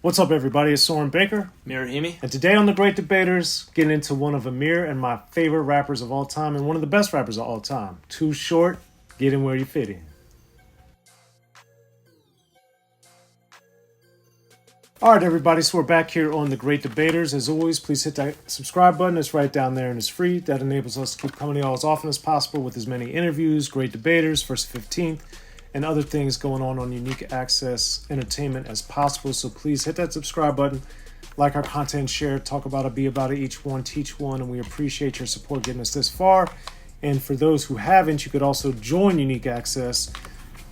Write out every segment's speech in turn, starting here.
What's up, everybody? It's Soren Baker. Rahimi. And today on The Great Debaters, getting into one of Amir and my favorite rappers of all time and one of the best rappers of all time. Too Short, Get In Where You Fit In. All right, everybody, so we're back here on The Great Debaters. As always, please hit that subscribe button. It's right down there and it's free. That enables us to keep coming to y'all as often as possible with as many interviews, great debaters, first 15th, and other things going on Unique Access Entertainment as possible. So please hit that subscribe button, like our content, share, talk about it, be about it, each one, teach one, and we appreciate your support getting us this far. And for those who haven't, you could also join Unique Access.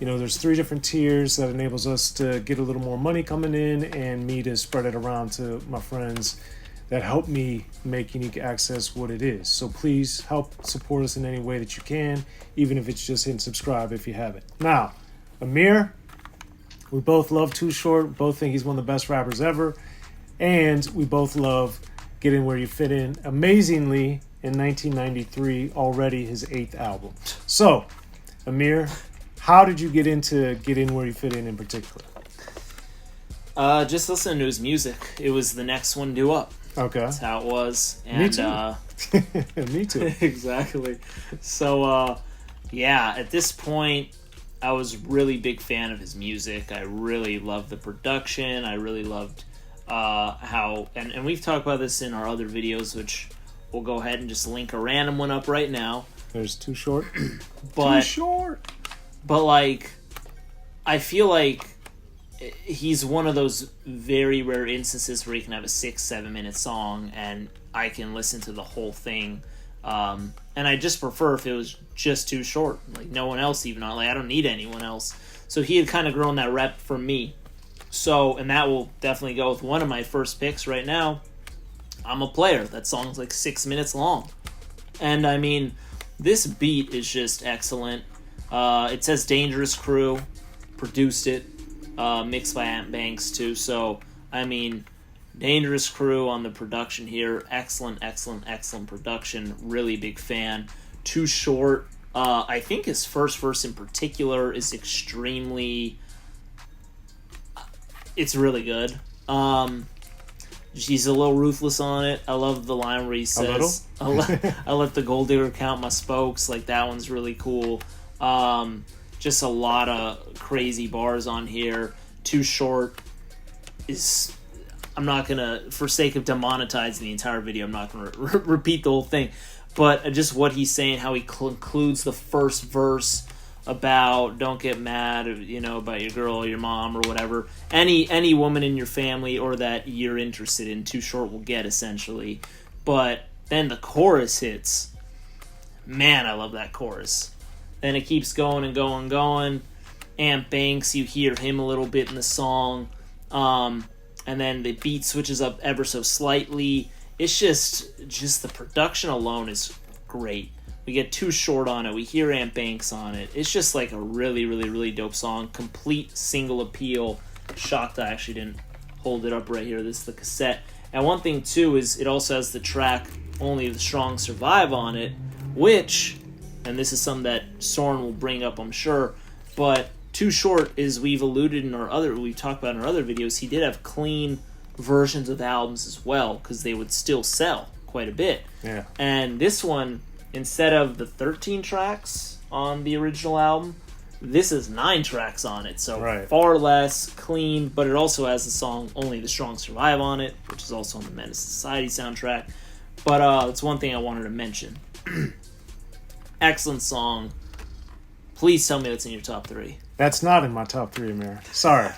You know, there's 3 different tiers that enables us to get a little more money coming in and me to spread it around to my friends that help me make Unique Access what it is. So please help support us in any way that you can, even if it's just hitting subscribe if you haven't. Now, Amir, we both love Too Short, both think he's one of the best rappers ever, and we both love Get In Where You Fit In. Amazingly, in 1993, already his 8th album. So, Amir, how did you get into Get In Where You Fit In particular? Just listening to his music. It was the next one due up. Okay. That's how it was. And, Me too. Me too. Exactly. So, yeah, at this point, I was really big fan of his music. I really loved the production. I really loved how... And we've talked about this in our other videos, which we'll go ahead and just link a random one up right now. There's Too Short. Too Short. But, like, I feel like he's one of those very rare instances where you can have a 6-7 minute song and I can listen to the whole thing. And I just prefer if it was just Too Short. Like, no one else even. Like, I don't need anyone else. So he had kind of grown that rep for me. So, and that will definitely go with one of my first picks right now. I'm a Player. That song's like 6 minutes long. And, I mean, this beat is just excellent. It says Dangerous Crew produced it, mixed by Ant Banks too. So, I mean, Dangerous Crew on the production here. Excellent production. Really big fan. Too Short. I think his first verse in particular is extremely... It's really good. He's a little ruthless on it. I love the line where he says, I let the gold digger count my spokes. Like, that one's really cool. Just a lot of crazy bars on here. Too Short is... I'm not going to, for sake of demonetizing the entire video, I'm not going to repeat the whole thing. But just what he's saying, how he concludes the first verse about don't get mad, you know, about your girl or your mom or whatever. Any woman in your family or that you're interested in, Too Short will get, essentially. But then the chorus hits. Man, I love that chorus. Then it keeps going and going and going. Ant Banks, you hear him a little bit in the song. And then the beat switches up ever so slightly. It's just the production alone is great. We get Too Short on it. We hear Ant Banks on it. It's just like a really, really, really dope song. Complete single appeal. Shocked I actually didn't hold it up right here. This is the cassette. And one thing, too, is it also has the track Only the Strong Survive on it, which, and this is something that Soren will bring up, I'm sure, but Too Short, is we've talked about in our other videos, he did have clean versions of albums as well, because they would still sell quite a bit. Yeah. And this one, instead of the 13 tracks on the original album, this is 9 tracks on it, so far less clean, but it also has the song Only the Strong Survive on it, which is also on the Menace Society soundtrack. But it's one thing I wanted to mention. Excellent song. Please tell me that's in your top 3. That's not in my top 3, Amir. Sorry.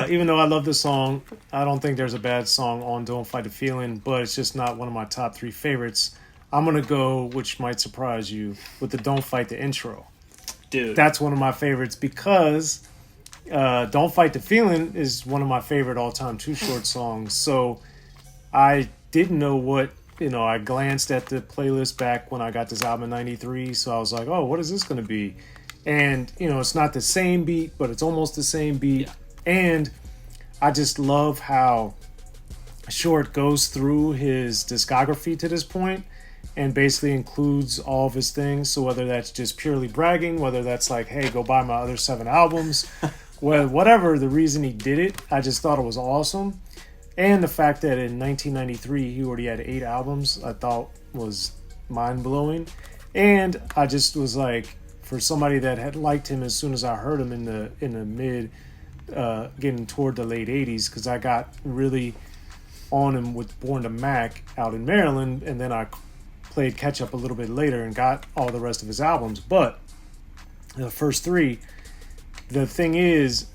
Even though I love this song, I don't think there's a bad song on Don't Fight the Feeling, but it's just not one of my top 3 favorites. I'm going to go, which might surprise you, with the Don't Fight the intro. Dude. That's one of my favorites because Don't Fight the Feeling is one of my favorite all-time Too Short songs. So I didn't know what... You know, I glanced at the playlist back when I got this album in 93, so I was like, oh, what is this going to be? And, you know, it's not the same beat, but it's almost the same beat. Yeah. And I just love how Short goes through his discography to this point and basically includes all of his things. So whether that's just purely bragging, whether that's like, hey, go buy my other 7 albums, Well, whatever the reason he did it, I just thought it was awesome. And the fact that in 1993 he already had 8 albums, I thought was mind-blowing. And I just was like, for somebody that had liked him as soon as I heard him in the mid, getting toward the late 80s, because I got really on him with Born to Mac out in Maryland, and then I played catch up a little bit later and got all the rest of his albums. But the first 3, the thing is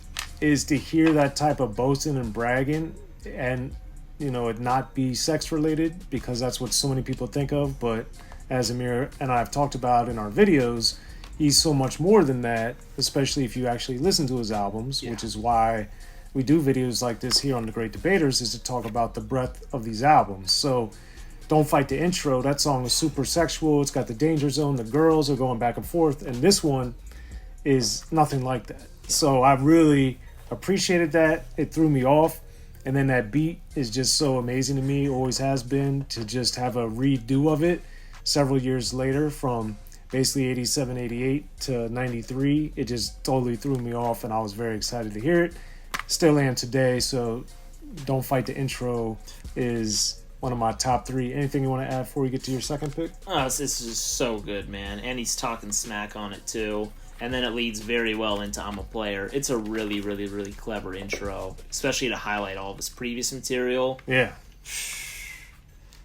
to hear that type of boasting and bragging, and it not be sex related, because that's what so many people think of. But as Amir and I have talked about in our videos, he's so much more than that, especially if you actually listen to his albums, which is why we do videos like this here on The Great Debaters, is to talk about the breadth of these albums. So Don't Fight the Intro, that song is super sexual. It's got the danger zone. The girls are going back and forth. And this one is nothing like that. So I really appreciated that. It threw me off. And then that beat is just so amazing to me, always has been, to just have a redo of it several years later, from basically 87, 88 to 93. It just totally threw me off, and I was very excited to hear it. Still am today, so Don't Fight the Intro is one of my top 3. Anything you want to add before we get to your second pick? Oh, this is just so good, man. And he's talking smack on it, too. And then it leads very well into I'm a Player. It's a really, really, really clever intro, especially to highlight all of his previous material. Yeah.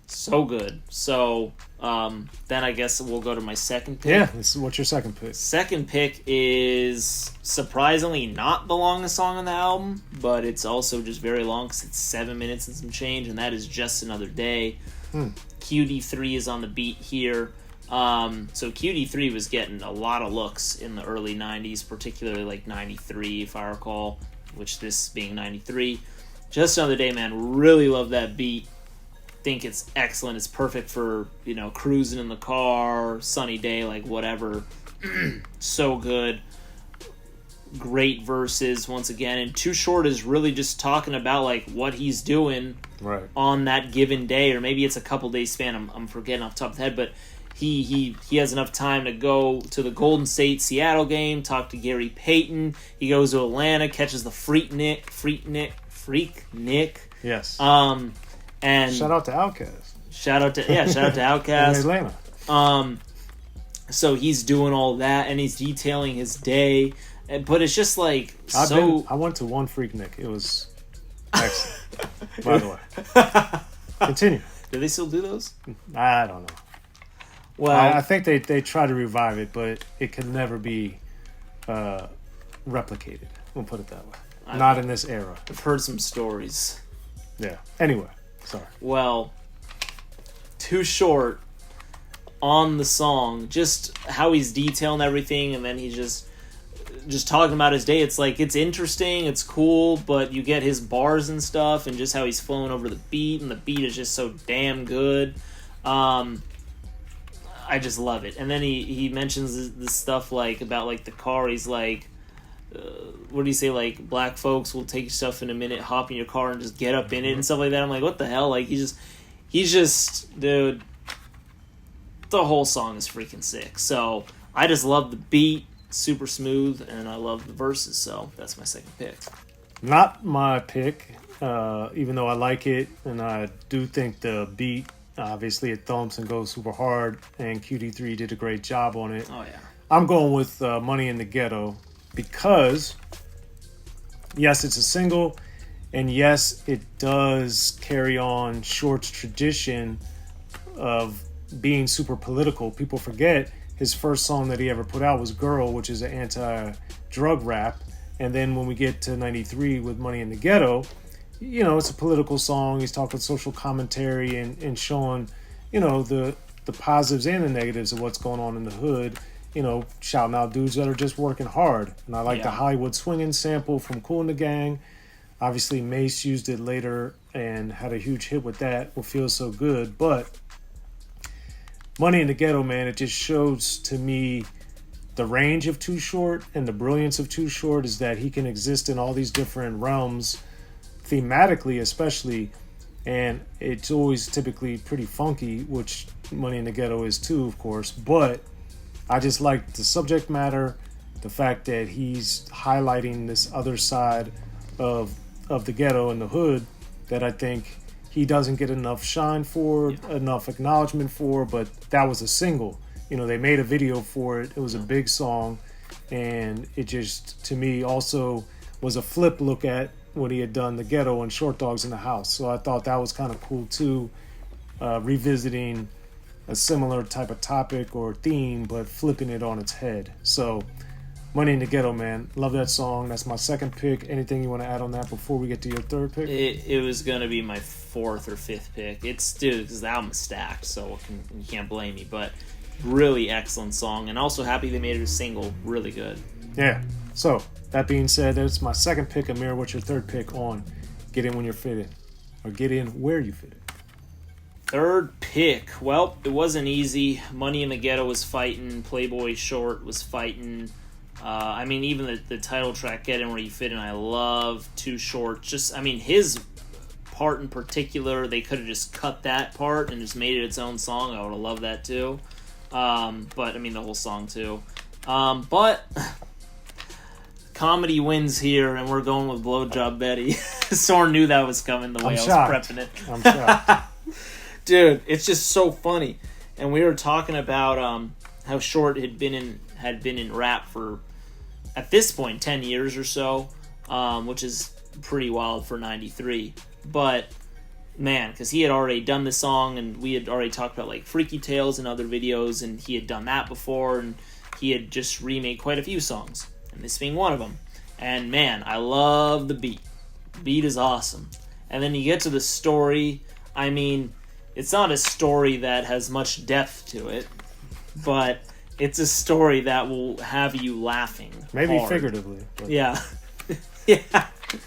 So good. So then I guess we'll go to my second pick. Yeah, what's your second pick? Second pick is surprisingly not the longest song on the album, but it's also just very long because it's 7 minutes and some change, and that is Just Another Day. QD3 is on the beat here. So QD3 was getting a lot of looks in the early 90s, particularly like 93 if I recall, which this being 93. Just Another Day, man, really love that beat. Think it's excellent. It's perfect for, cruising in the car, sunny day, like whatever. So good. Great verses once again. And Too Short is really just talking about like what he's doing on that given day, or maybe it's a couple days span. I'm forgetting off the top of the head, but he has enough time to go to the Golden State Seattle game, talk to Gary Payton. He goes to Atlanta, catches the Freak Nick. Yes. And shout out to Outkast. Shout out to Outkast. In Atlanta. So he's doing all that, and he's detailing his day, but it's just like I went to one Freak Nick. It was excellent. By the way, continue. Do they still do those? I don't know. Well, I think they try to revive it, but it can never be replicated. We'll put it that way. Not in this era. I've heard some stories. Yeah. Anyway, sorry. Well, Too Short on the song, just how he's detailing everything, and then he's just talking about his day. It's like, it's interesting, it's cool, but you get his bars and stuff, and just how he's flowing over the beat, and the beat is just so damn good. I just love it. And then he mentions this stuff like about like the car. He's like, what do you say? Like, black folks will take your stuff in a minute, hop in your car, and just get up in it and stuff like that. I'm like, what the hell? Like, he's just, dude. The whole song is freaking sick. So I just love the beat, super smooth, and I love the verses. So that's my second pick. Not my pick, even though I like it, and I do think the beat, obviously it thumps and goes super hard, and QD3 did a great job on it. Oh, yeah. I'm going with Money in the Ghetto because, yes, it's a single, and yes, it does carry on Short's tradition of being super political. People forget his first song that he ever put out was Girl, which is an anti-drug rap, and then when we get to 93 with Money in the Ghetto, it's a political song. He's talking social commentary and showing, the positives and the negatives of what's going on in the hood. Shouting out dudes that are just working hard. And I like the Hollywood swinging sample from Kool and the Gang. Obviously, Mace used it later and had a huge hit with that. What Feels So Good. But Money in the Ghetto, man, it just shows to me the range of Too Short, and the brilliance of Too Short is that he can exist in all these different realms, thematically especially, and it's always typically pretty funky, which Money in the Ghetto is too, of course, but I just like the subject matter, the fact that he's highlighting this other side of the ghetto and the hood that I think he doesn't get enough shine for, enough acknowledgement for. But that was a single. You know, they made a video for it. It was a big song, and it just, to me, also was a flip look at what he had done, the Ghetto and Short Dogs in the House. So I thought that was kind of cool too, revisiting a similar type of topic or theme, but flipping it on its head. So Money in the Ghetto, man. Love that song. That's my second pick. Anything you want to add on that before we get to your third pick? It was going to be my fourth or fifth pick. It's, dude, because the album is stacked, so you can't blame me. But really excellent song. And also happy they made it a single. Really good. Yeah. So, that being said, that's my second pick. Amir, what's your third pick on Get In When You're Fitted? Or Get In Where You Fit It? Third pick. Well, it wasn't easy. Money in the Ghetto was fighting. Playboy Short was fighting. I mean, even the title track, Get In Where You Fit In, I love. Too Short. Just, I mean, his part in particular, they could have just cut that part and just made it its own song. I would have loved that too. But, I mean, the whole song too. But comedy wins here, and we're going with Blowjob Betty. Soren knew that was coming the way I was prepping it. I'm shocked. Dude, it's just so funny. And we were talking about how Short had been in rap for, at this point, 10 years or so, which is pretty wild for 93. But, man, because he had already done the song, and we had already talked about, like, Freaky Tales and other videos, and he had done that before, and he had just remade quite a few songs, and this being one of them. And, man, I love the beat. The beat is awesome. And then you get to the story. I mean, it's not a story that has much depth to it, but it's a story that will have you laughing. Maybe hard. figuratively. But. Yeah. Yeah.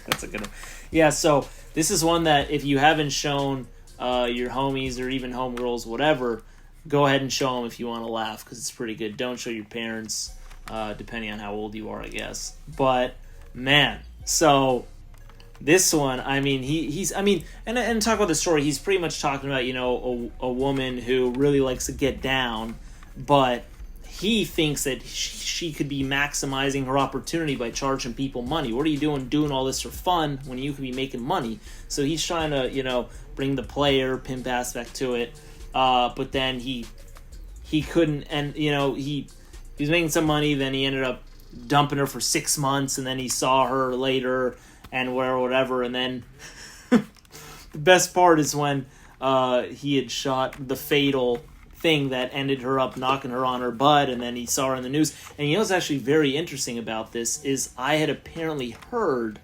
That's a good one. Yeah, so this is one that if you haven't shown your homies or even homegirls, whatever, go ahead and show them if you want to laugh, because it's pretty good. Don't show your parents, depending on how old you are, I guess. But, man, so this one, I mean, he's and talk about the story, he's pretty much talking about, you know, a woman who really likes to get down, but he thinks that she could be maximizing her opportunity by charging people money. What are you doing all this for fun when you could be making money? So he's trying to, you know, bring the player pimp aspect to it, but then he couldn't, and, you know, he was making some money, then he ended up dumping her for 6 months, and then he saw her later and whatever, and then the best part is when he had shot the fatal thing that ended her up knocking her on her butt, and then he saw her in the news. And you know what's actually very interesting about this is I had apparently heard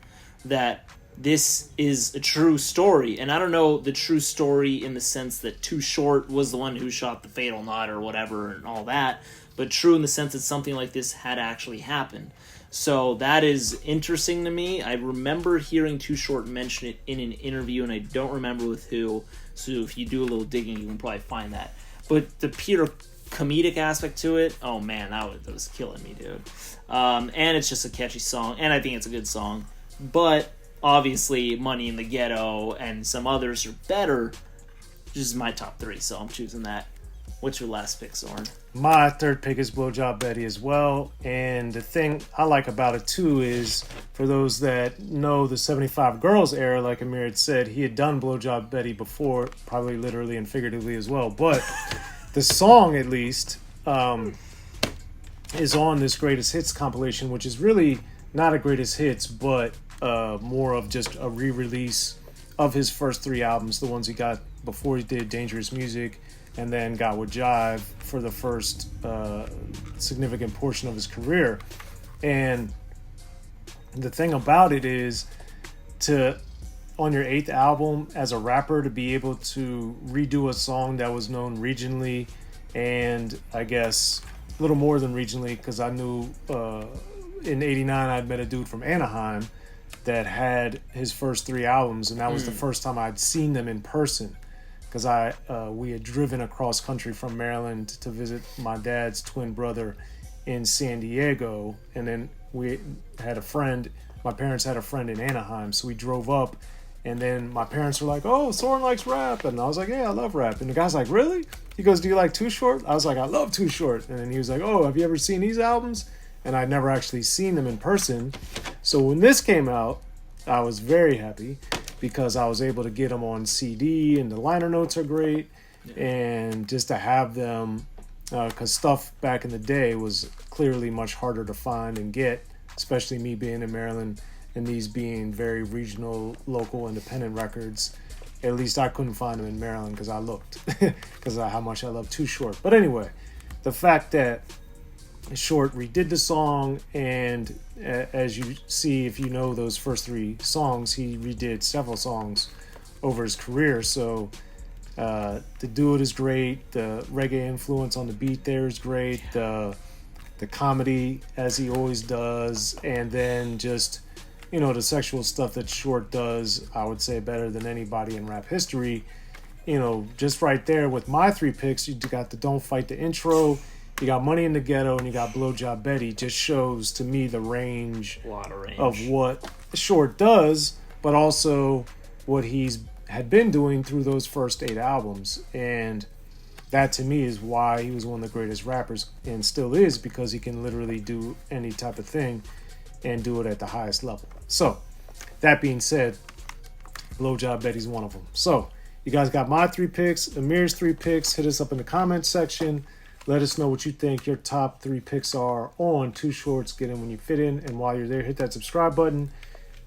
that this is a true story, and I don't know the true story in the sense that Too Short was the one who shot the fatal knot or whatever and all that, but true in the sense that something like this had actually happened. So that is interesting to me. I remember hearing Too Short mention it in an interview, and I don't remember with who, so if you do a little digging, you can probably find that. But the pure comedic aspect to it, oh man, that was killing me, dude. And it's just a catchy song, and I think it's a good song. But obviously, Money in the Ghetto and some others are better. This is my top 3, so I'm choosing that. What's your last pick, Soren? My third pick is Blowjob Betty as well. And the thing I like about it too is, for those that know the 75 Girls era, like Amir had said, he had done Blowjob Betty before, probably literally and figuratively as well. But the song, at least, is on this Greatest Hits compilation, which is really not a Greatest Hits, but more of just a re-release of his first 3 albums, the ones he got before he did Dangerous Music, and then got with Jive for the first significant portion of his career. And the thing about it is, on your 8th album as a rapper, to be able to redo a song that was known regionally, and I guess a little more than regionally, because I knew in '89 I'd met a dude from Anaheim that had his first 3 albums, and that was the first time I'd seen them in person. Because we had driven across country from Maryland to visit my dad's twin brother in San Diego, and then we had a friend. My parents had a friend in Anaheim, so we drove up, and then my parents were like, "Oh, Soren likes rap," and I was like, "Yeah, I love rap." And the guy's like, "Really?" He goes, "Do you like Too Short?" I was like, "I love Too Short." And then he was like, "Oh, have you ever seen these albums?" and I'd never actually seen them in person. So when this came out, I was very happy because I was able to get them on CD, and the liner notes are great. And just to have them, because stuff back in the day was clearly much harder to find and get, especially me being in Maryland and these being very regional, local, independent records. At least I couldn't find them in Maryland because I looked, because of how much I love Too Short. But anyway, the fact that Short redid the song, and as you see, if you know those first 3 songs, he redid several songs over his career. So the duet is great. The reggae influence on the beat there is great. The comedy, as he always does, and then just, you know, the sexual stuff that Short does, I would say better than anybody in rap history. You know, just right there with my 3 picks, you got the Don't Fight the intro, you got Money in the Ghetto, and you got Blowjob Betty. Just shows to me the range, a lot of range of what Short does, but also what he's had been doing through those first 8 albums. And that to me is why he was one of the greatest rappers, and still is, because he can literally do any type of thing and do it at the highest level. So that being said, Blowjob Betty's one of them. So you guys got my 3 picks, Amir's 3 picks. Hit us up in the comments section. Let us know what you think your top 3 picks are on Too Short's Get In When You Fit In. And while you're there, hit that subscribe button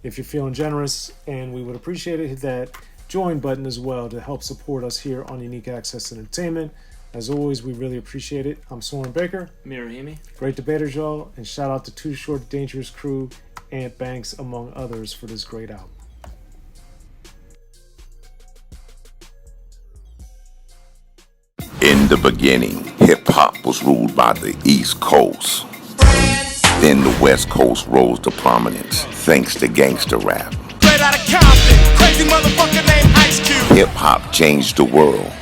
if you're feeling generous, and we would appreciate it. Hit that join button as well to help support us here on Unique Access Entertainment. As always, we really appreciate it. I'm Soren Baker. Amir, Rahimi. Great debaters, y'all. And shout out to Too Short, Dangerous Crew, Ant Banks, among others, for this great album. In the beginning, hip-hop was ruled by the East Coast. Then the West Coast rose to prominence thanks to gangster rap. Straight out of Compton, crazy motherfucker named Ice Cube. Hip-hop changed the world.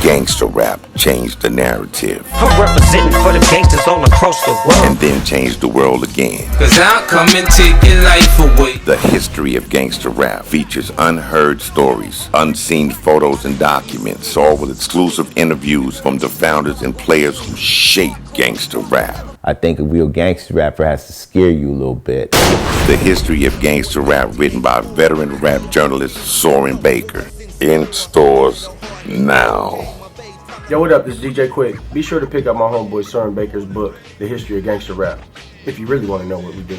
Gangster rap changed the narrative. I'm representing for the gangsters all across the world. And then changed the world again. Cause I'll come and take your life away. The history of gangster rap features unheard stories, unseen photos and documents, all with exclusive interviews from the founders and players who shaped gangster rap. I think a real gangster rapper has to scare you a little bit. The history of gangster rap, written by veteran rap journalist Soren Baker. In stores now. Yo, what up? This is DJ Quick. Be sure to pick up my homeboy Soren Baker's book, The History of Gangster Rap, if you really want to know what we do.